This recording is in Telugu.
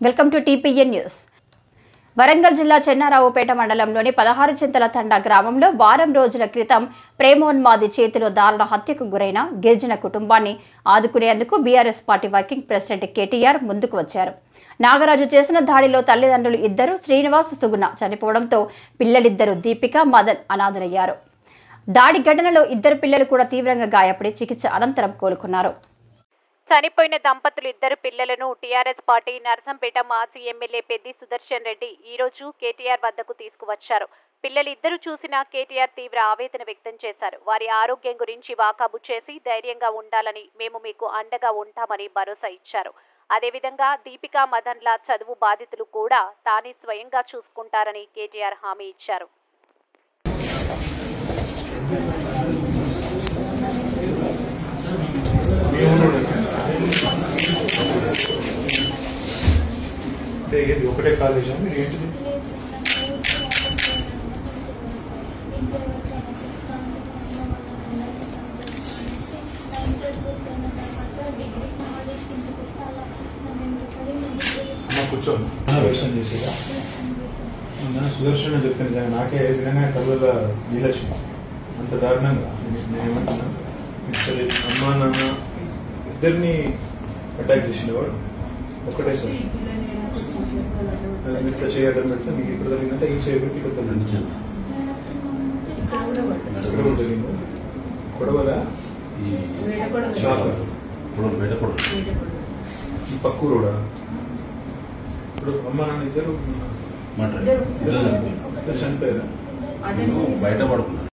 Welcome to TPN news. Warangal జిల్లా చెన్నారావుపేట మండలంలోని 16 చింతల తండా గ్రామంలో వారం రోజుల క్రితం ప్రేమోన్మాది చేతిలో దారుణ హత్యకు గురైన గిరిజన కుటుంబాన్ని ఆదుకునేందుకు BRS party working president KTR ముందుకు వచ్చారు. నాగరాజు చేసిన దాడిలో తల్లిదండ్రులు ఇద్దరు శ్రీనివాస్, సుగుణ చనిపోవడంతో పిల్లలిద్దరు దీపిక, మదన్ అనాథులయ్యారు. దాడి ఘటనలో ఇద్దరు పిల్లలు కూడా తీవ్రంగా గాయపడి చికిత్స అనంతరం కోలుకున్నారు. చనిపోయిన దంపతులు ఇద్దరు పిల్లలను టీఆర్ఎస్ పార్టీ నర్సంపేట మాజీ ఎమ్మెల్యే పెద్ది సుదర్శన్ రెడ్డి ఈరోజు కేటీఆర్ వద్దకు తీసుకువచ్చారు. పిల్లలిద్దరూ చూసిన కేటీఆర్ తీవ్ర ఆవేదన వ్యక్తం చేశారు. వారి ఆరోగ్యం గురించి వాకబు చేసి ధైర్యంగా ఉండాలని, మేము మీకు అండగా ఉంటామని భరోసా ఇచ్చారు. అదేవిధంగా దీపిక, మదన్ల చదువు బాధితులు కూడా తానే స్వయంగా చూసుకుంటారని కేటీఆర్ హామీ ఇచ్చారు. ఒకటే కాలేజా మీరు ఏంటిది? కూర్చోండి. వ్యవసాయం చేసేదా సుదర్శన్ చెప్తాను. నాకే విధంగా కళ్ళ నీలక్ష్మి అంత దారుణంగా నేను ఏమంటున్నాను, అమ్మా నాన్న ఇద్దరిని అటాక్ చేసినవాడు ఒకటే సార్ ఇట్లా చేయడం పెడితే మీకు ఇక్కడ జరిగిందంటే ఈ చేయబెట్టి ఇక్కడ నడిచాను. ఇక్కడ కూడా జరిగింది గొడవలా ఈ పక్కూరోడా? ఇప్పుడు అమ్మ నాన్న ఇద్దరు చనిపోయారా? బయట పడుకున్నాను.